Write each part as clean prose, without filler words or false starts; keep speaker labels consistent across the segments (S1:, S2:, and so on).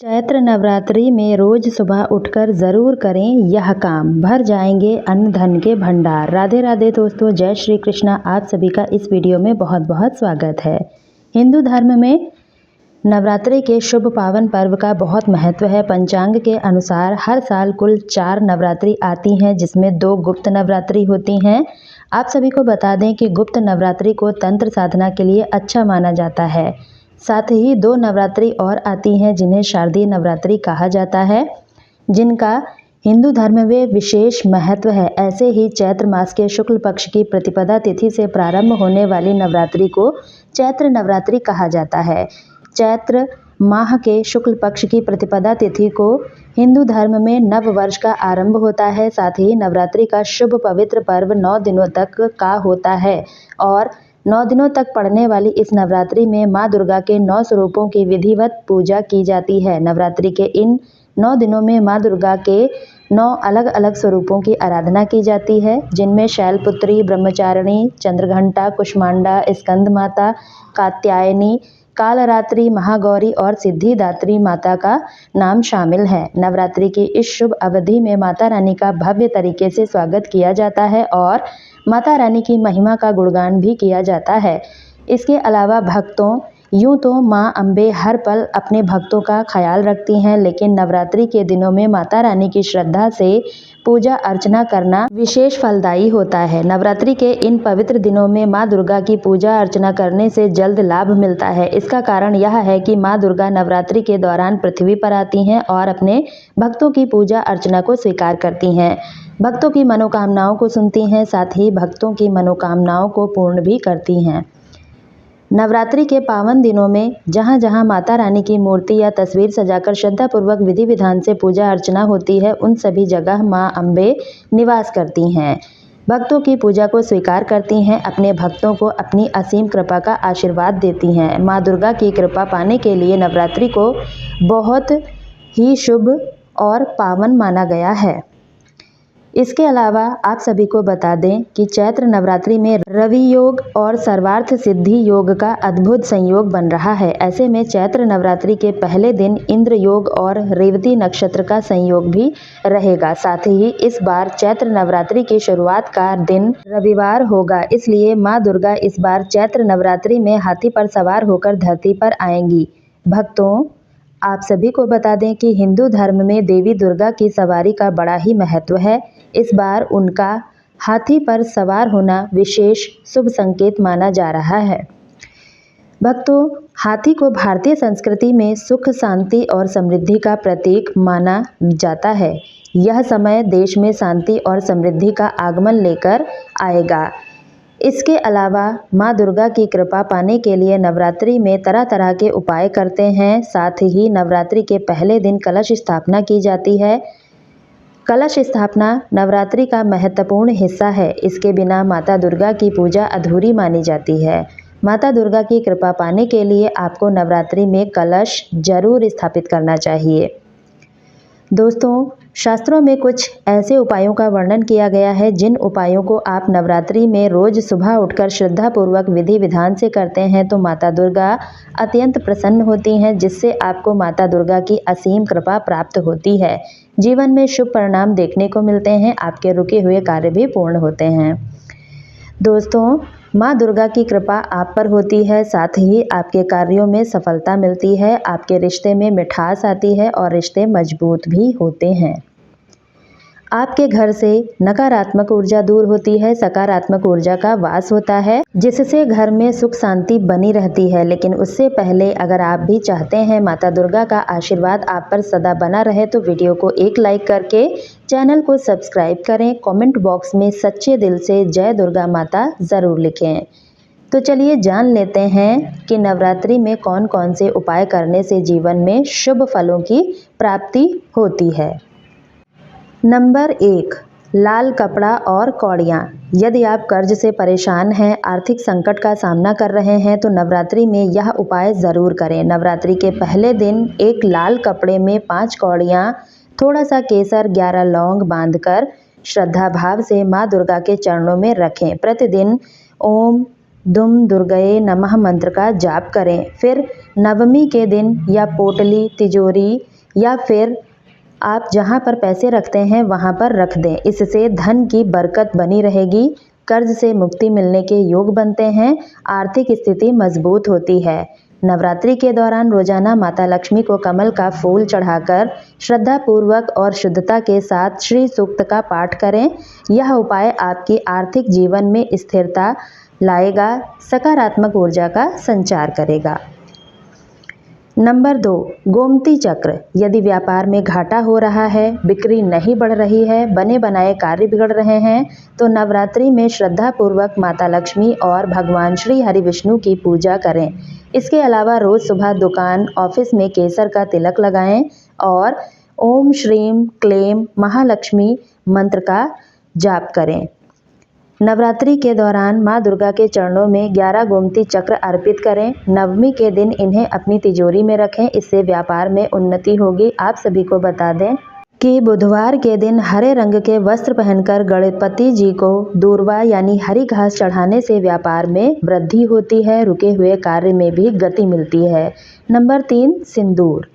S1: चैत्र नवरात्रि में रोज सुबह उठकर ज़रूर करें यह काम, भर जाएंगे अन्न धन के भंडार। राधे राधे दोस्तों, जय श्री कृष्णा। आप सभी का इस वीडियो में बहुत बहुत स्वागत है। हिंदू धर्म में नवरात्रि के शुभ पावन पर्व का बहुत महत्व है। पंचांग के अनुसार हर साल कुल 4 नवरात्रि आती हैं, जिसमें 2 गुप्त नवरात्रि होती हैं। आप सभी को बता दें कि गुप्त नवरात्रि को तंत्र साधना के लिए अच्छा माना जाता है। साथ ही 2 नवरात्रि और आती हैं जिन्हें शारदीय नवरात्रि कहा जाता है, जिनका हिंदू धर्म में विशेष महत्व है। ऐसे ही चैत्र मास के शुक्ल पक्ष की प्रतिपदा तिथि से प्रारंभ होने वाली नवरात्रि को चैत्र नवरात्रि कहा जाता है। चैत्र माह के शुक्ल पक्ष की प्रतिपदा तिथि को हिंदू धर्म में नव वर्ष का आरंभ होता है। साथ ही नवरात्रि का शुभ पवित्र पर्व 9 दिनों तक का होता है और 9 दिनों तक पड़ने वाली इस नवरात्रि में माँ दुर्गा के 9 स्वरूपों की विधिवत पूजा की जाती है। नवरात्रि के इन 9 दिनों में माँ दुर्गा के 9 अलग अलग स्वरूपों की आराधना की जाती है, जिनमें शैलपुत्री, ब्रह्मचारिणी, चंद्रघंटा, कुष्मांडा, स्कंद माता, कात्यायनी, कालरात्रि, महागौरी और सिद्धिदात्री माता का नाम शामिल है। नवरात्रि की इस शुभ अवधि में माता रानी का भव्य तरीके से स्वागत किया जाता है और माता रानी की महिमा का गुणगान भी किया जाता है। इसके अलावा भक्तों यूँ तो माँ अम्बे हर पल अपने भक्तों का ख्याल रखती हैं, लेकिन नवरात्रि के दिनों में माता रानी की श्रद्धा से पूजा अर्चना करना विशेष फलदायी होता है। नवरात्रि के इन पवित्र दिनों में माँ दुर्गा की पूजा अर्चना करने से जल्द लाभ मिलता है। इसका कारण यह है कि माँ दुर्गा नवरात्रि के दौरान पृथ्वी पर आती हैं और अपने भक्तों की पूजा अर्चना को स्वीकार करती हैं, भक्तों की मनोकामनाओं को सुनती हैं, साथ ही भक्तों की मनोकामनाओं को पूर्ण भी करती हैं। नवरात्रि के पावन दिनों में जहाँ जहाँ माता रानी की मूर्ति या तस्वीर सजाकर श्रद्धापूर्वक विधि विधान से पूजा अर्चना होती है, उन सभी जगह माँ अम्बे निवास करती हैं, भक्तों की पूजा को स्वीकार करती हैं, अपने भक्तों को अपनी असीम कृपा का आशीर्वाद देती हैं। माँ दुर्गा की कृपा पाने के लिए नवरात्रि को बहुत ही शुभ और पावन माना गया है। इसके अलावा आप सभी को बता दें कि चैत्र नवरात्रि में रवि योग और सर्वार्थ सिद्धि योग का अद्भुत संयोग बन रहा है। ऐसे में चैत्र नवरात्रि के पहले दिन इंद्र योग और रेवती नक्षत्र का संयोग भी रहेगा। साथ ही इस बार चैत्र नवरात्रि की शुरुआत का दिन रविवार होगा, इसलिए माँ दुर्गा इस बार चैत्र नवरात्रि में हाथी पर सवार होकर धरती पर आएंगी। भक्तों, आप सभी को बता दें कि हिंदू धर्म में देवी दुर्गा की सवारी का बड़ा ही महत्व है। इस बार उनका हाथी पर सवार होना विशेष शुभ संकेत माना जा रहा है। भक्तों, हाथी को भारतीय संस्कृति में सुख, शांति और समृद्धि का प्रतीक माना जाता है। यह समय देश में शांति और समृद्धि का आगमन लेकर आएगा। इसके अलावा माँ दुर्गा की कृपा पाने के लिए नवरात्रि में तरह तरह के उपाय करते हैं। साथ ही नवरात्रि के पहले दिन कलश स्थापना की जाती है। कलश स्थापना नवरात्रि का महत्वपूर्ण हिस्सा है। इसके बिना माता दुर्गा की पूजा अधूरी मानी जाती है। माता दुर्गा की कृपा पाने के लिए आपको नवरात्रि में कलश जरूर स्थापित करना चाहिए। दोस्तों, शास्त्रों में कुछ ऐसे उपायों का वर्णन किया गया है, जिन उपायों को आप नवरात्रि में रोज सुबह उठकर श्रद्धापूर्वक विधि विधान से करते हैं तो माता दुर्गा अत्यंत प्रसन्न होती हैं, जिससे आपको माता दुर्गा की असीम कृपा प्राप्त होती है। जीवन में शुभ परिणाम देखने को मिलते हैं, आपके रुके हुए कार्य भी पूर्ण होते हैं। दोस्तों, माँ दुर्गा की कृपा आप पर होती है, साथ ही आपके कार्यों में सफलता मिलती है, आपके रिश्ते में मिठास आती है और रिश्ते मजबूत भी होते हैं। आपके घर से नकारात्मक ऊर्जा दूर होती है, सकारात्मक ऊर्जा का वास होता है, जिससे घर में सुख शांति बनी रहती है। लेकिन उससे पहले अगर आप भी चाहते हैं माता दुर्गा का आशीर्वाद आप पर सदा बना रहे, तो वीडियो को एक लाइक करके चैनल को सब्सक्राइब करें। कमेंट बॉक्स में सच्चे दिल से जय दुर्गा माता ज़रूर लिखें। तो चलिए जान लेते हैं कि नवरात्रि में कौन कौन से उपाय करने से जीवन में शुभ फलों की प्राप्ति होती है। नंबर 1, लाल कपड़ा और कौड़ियाँ। यदि आप कर्ज से परेशान हैं, आर्थिक संकट का सामना कर रहे हैं, तो नवरात्रि में यह उपाय ज़रूर करें। नवरात्रि के पहले दिन एक लाल कपड़े में 5 कौड़ियाँ, थोड़ा सा केसर, 11 लौंग बांधकर श्रद्धा भाव से माँ दुर्गा के चरणों में रखें। प्रतिदिन ओम दुम दुर्गये नमः मंत्र का जाप करें। फिर नवमी के दिन या पोटली, तिजोरी या फिर आप जहां पर पैसे रखते हैं वहां पर रख दें। इससे धन की बरकत बनी रहेगी, कर्ज से मुक्ति मिलने के योग बनते हैं, आर्थिक स्थिति मजबूत होती है। नवरात्रि के दौरान रोजाना माता लक्ष्मी को कमल का फूल चढ़ाकर श्रद्धा पूर्वक और शुद्धता के साथ श्री सूक्त का पाठ करें। यह उपाय आपकी आर्थिक जीवन में स्थिरता लाएगा, सकारात्मक ऊर्जा का संचार करेगा। नंबर 2, गोमती चक्र। यदि व्यापार में घाटा हो रहा है, बिक्री नहीं बढ़ रही है, बने बनाए कार्य बिगड़ रहे हैं, तो नवरात्रि में श्रद्धा पूर्वक माता लक्ष्मी और भगवान श्री हरि विष्णु की पूजा करें। इसके अलावा रोज सुबह दुकान, ऑफिस में केसर का तिलक लगाएं और ओम श्रीम क्लेम महालक्ष्मी मंत्र का जाप करें। नवरात्रि के दौरान मां दुर्गा के चरणों में 11 गोमती चक्र अर्पित करें। नवमी के दिन इन्हें अपनी तिजोरी में रखें, इससे व्यापार में उन्नति होगी। आप सभी को बता दें कि बुधवार के दिन हरे रंग के वस्त्र पहनकर गणपति जी को दूर्वा यानी हरी घास चढ़ाने से व्यापार में वृद्धि होती है, रुके हुए कार्य में भी गति मिलती है। नंबर 3, सिंदूर।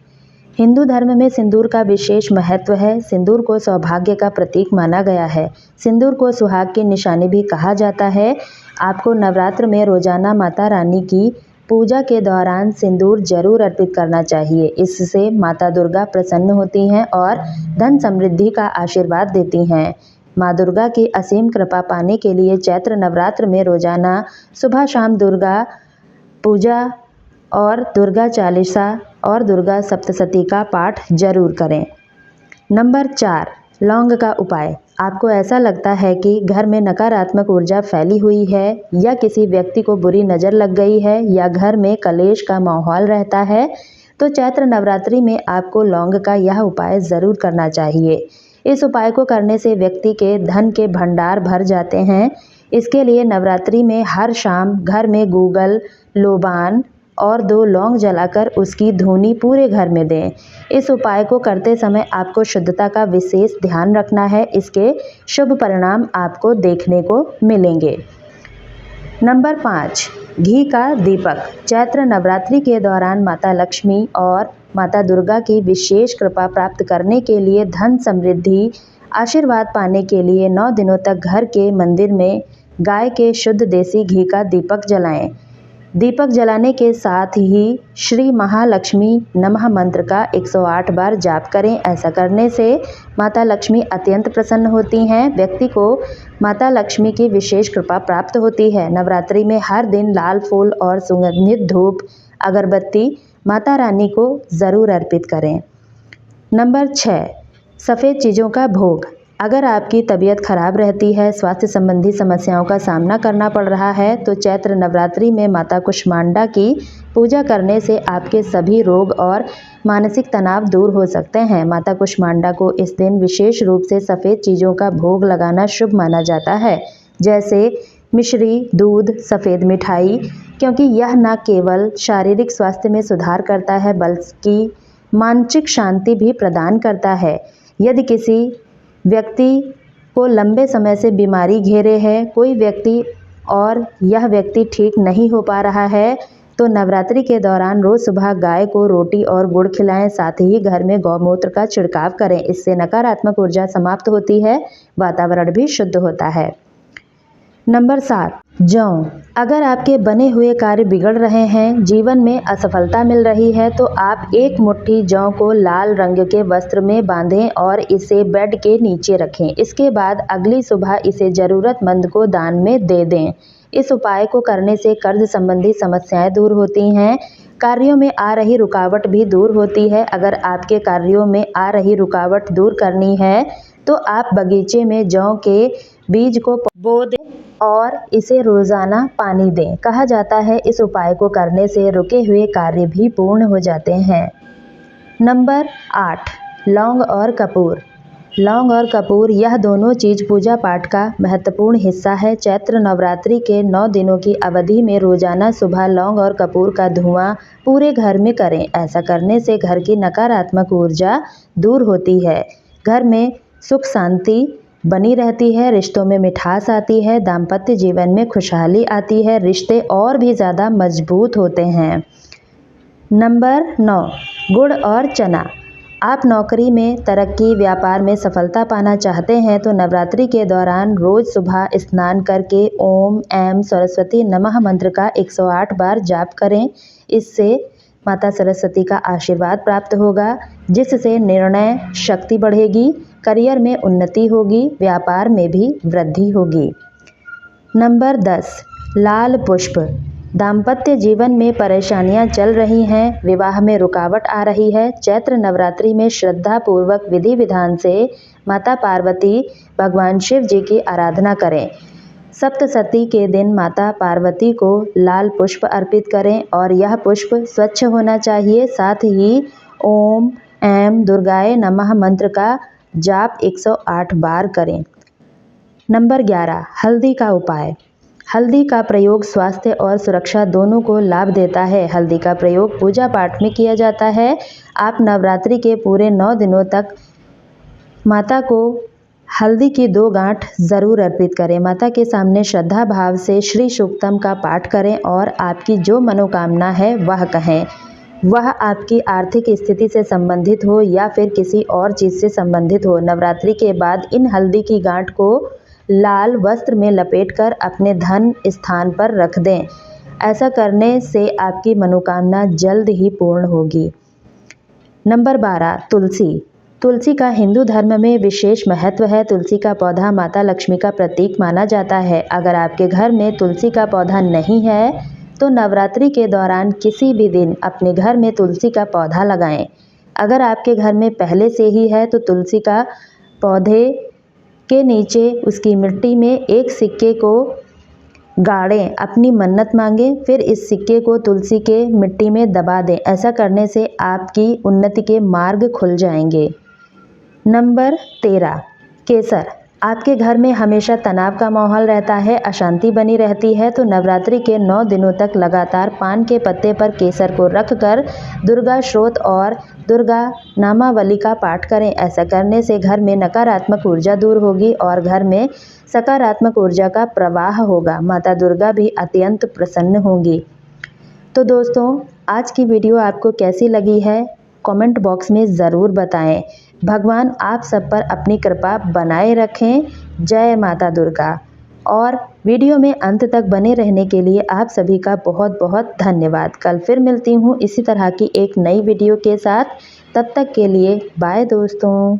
S1: हिंदू धर्म में सिंदूर का विशेष महत्व है। सिंदूर को सौभाग्य का प्रतीक माना गया है। सिंदूर को सुहाग की निशानी भी कहा जाता है। आपको नवरात्र में रोजाना माता रानी की पूजा के दौरान सिंदूर जरूर अर्पित करना चाहिए। इससे माता दुर्गा प्रसन्न होती हैं और धन समृद्धि का आशीर्वाद देती हैं। माँ दुर्गा की असीम कृपा पाने के लिए चैत्र नवरात्र में रोजाना सुबह शाम दुर्गा पूजा और दुर्गा चालीसा और दुर्गा सप्तशती का पाठ जरूर करें। नंबर 4, लौंग का उपाय। आपको ऐसा लगता है कि घर में नकारात्मक ऊर्जा फैली हुई है या किसी व्यक्ति को बुरी नज़र लग गई है या घर में कलेश का माहौल रहता है, तो चैत्र नवरात्रि में आपको लौंग का यह उपाय ज़रूर करना चाहिए। इस उपाय को करने से व्यक्ति के धन के भंडार भर जाते हैं। इसके लिए नवरात्रि में हर शाम घर में गूगल, लोबान और 2 लौंग जलाकर उसकी धूनी पूरे घर में दें। इस उपाय को करते समय आपको शुद्धता का विशेष ध्यान रखना है। इसके शुभ परिणाम आपको देखने को मिलेंगे। नंबर 5, घी का दीपक। चैत्र नवरात्रि के दौरान माता लक्ष्मी और माता दुर्गा की विशेष कृपा प्राप्त करने के लिए धन समृद्धि आशीर्वाद पाने के लिए 9 दिनों तक घर के मंदिर में गाय के शुद्ध देसी घी का दीपक जलाएं। दीपक जलाने के साथ ही श्री महालक्ष्मी नमः मंत्र का 108 बार जाप करें। ऐसा करने से माता लक्ष्मी अत्यंत प्रसन्न होती हैं। व्यक्ति को माता लक्ष्मी की विशेष कृपा प्राप्त होती है। नवरात्रि में हर दिन लाल फूल और सुगंधित धूप, अगरबत्ती माता रानी को ज़रूर अर्पित करें। नंबर 6, सफ़ेद चीज़ों का भोग। अगर आपकी तबीयत खराब रहती है, स्वास्थ्य संबंधी समस्याओं का सामना करना पड़ रहा है, तो चैत्र नवरात्रि में माता कुष्मांडा की पूजा करने से आपके सभी रोग और मानसिक तनाव दूर हो सकते हैं। माता कुष्मांडा को इस दिन विशेष रूप से सफ़ेद चीज़ों का भोग लगाना शुभ माना जाता है, जैसे मिश्री, दूध, सफ़ेद मिठाई, क्योंकि यह न केवल शारीरिक स्वास्थ्य में सुधार करता है बल्कि मानसिक शांति भी प्रदान करता है। यदि किसी व्यक्ति को लंबे समय से बीमारी घेरे है, कोई व्यक्ति और यह व्यक्ति ठीक नहीं हो पा रहा है, तो नवरात्रि के दौरान रोज़ सुबह गाय को रोटी और गुड़ खिलाएं। साथ ही घर में गौमूत्र का छिड़काव करें। इससे नकारात्मक ऊर्जा समाप्त होती है, वातावरण भी शुद्ध होता है। नंबर 7, जौ। अगर आपके बने हुए कार्य बिगड़ रहे हैं, जीवन में असफलता मिल रही है, तो आप एक मुट्ठी जौ को लाल रंग के वस्त्र में बांधें और इसे बेड के नीचे रखें। इसके बाद अगली सुबह इसे ज़रूरतमंद को दान में दे दें। इस उपाय को करने से कर्ज संबंधी समस्याएं दूर होती हैं, कार्यों में आ रही रुकावट भी दूर होती है। अगर आपके कार्यों में आ रही रुकावट दूर करनी है, तो आप बगीचे में जौ के बीज को बो दें और इसे रोज़ाना पानी दें। कहा जाता है इस उपाय को करने से रुके हुए कार्य भी पूर्ण हो जाते हैं। नंबर 8, लौंग और कपूर। लौंग और कपूर यह दोनों चीज़ पूजा पाठ का महत्वपूर्ण हिस्सा है। चैत्र नवरात्रि के 9 दिनों की अवधि में रोजाना सुबह लौंग और कपूर का धुआं पूरे घर में करें। ऐसा करने से घर की नकारात्मक ऊर्जा दूर होती है, घर में सुख शांति बनी रहती है, रिश्तों में मिठास आती है, दाम्पत्य जीवन में खुशहाली आती है, रिश्ते और भी ज़्यादा मजबूत होते हैं। नंबर 9, गुड़ और चना। आप नौकरी में तरक्की, व्यापार में सफलता पाना चाहते हैं तो नवरात्रि के दौरान रोज़ सुबह स्नान करके ओम ऐं सरस्वती नमः मंत्र का 108 बार जाप करें। इससे माता सरस्वती का आशीर्वाद प्राप्त होगा, जिससे निर्णय शक्ति बढ़ेगी, करियर में उन्नति होगी, व्यापार में भी वृद्धि होगी। नंबर 10, लाल पुष्प। दाम्पत्य जीवन में परेशानियां चल रही हैं, विवाह में रुकावट आ रही है, चैत्र नवरात्रि में श्रद्धा पूर्वक विधि विधान से माता पार्वती भगवान शिव जी की आराधना करें। सप्तशती के दिन माता पार्वती को लाल पुष्प अर्पित करें और यह पुष्प स्वच्छ होना चाहिए। साथ ही ओम ऐं दुर्गाय नमः मंत्र का जाप 108 बार करें। नंबर 11, हल्दी का उपाय। हल्दी का प्रयोग स्वास्थ्य और सुरक्षा दोनों को लाभ देता है। हल्दी का प्रयोग पूजा पाठ में किया जाता है। आप नवरात्रि के पूरे 9 दिनों तक माता को हल्दी की 2 गांठ ज़रूर अर्पित करें। माता के सामने श्रद्धा भाव से श्री सूक्तम का पाठ करें और आपकी जो मनोकामना है वह कहें। वह आपकी आर्थिक स्थिति से संबंधित हो या फिर किसी और चीज़ से संबंधित हो। नवरात्रि के बाद इन हल्दी की गांठ को लाल वस्त्र में लपेटकर अपने धन स्थान पर रख दें। ऐसा करने से आपकी मनोकामना जल्द ही पूर्ण होगी। नंबर 12, तुलसी। तुलसी का हिंदू धर्म में विशेष महत्व है। तुलसी का पौधा माता लक्ष्मी का प्रतीक माना जाता है। अगर आपके घर में तुलसी का पौधा नहीं है तो नवरात्रि के दौरान किसी भी दिन अपने घर में तुलसी का पौधा लगाएं। अगर आपके घर में पहले से ही है तो तुलसी का पौधे के नीचे उसकी मिट्टी में एक सिक्के को गाड़ें, अपनी मन्नत मांगें, फिर इस सिक्के को तुलसी के मिट्टी में दबा दें। ऐसा करने से आपकी उन्नति के मार्ग खुल जाएंगे। नंबर 13, केसर। आपके घर में हमेशा तनाव का माहौल रहता है, अशांति बनी रहती है, तो नवरात्रि के 9 दिनों तक लगातार पान के पत्ते पर केसर को रखकर दुर्गा श्रोत और दुर्गा नामावली का पाठ करें। ऐसा करने से घर में नकारात्मक ऊर्जा दूर होगी और घर में सकारात्मक ऊर्जा का प्रवाह होगा। माता दुर्गा भी अत्यंत प्रसन्न होंगी। तो दोस्तों, आज की वीडियो आपको कैसी लगी है कमेंट बॉक्स में ज़रूर बताएं। भगवान आप सब पर अपनी कृपा बनाए रखें। जय माता दुर्गा। और वीडियो में अंत तक बने रहने के लिए आप सभी का बहुत बहुत धन्यवाद। कल फिर मिलती हूँ इसी तरह की एक नई वीडियो के साथ। तब तक के लिए बाय दोस्तों।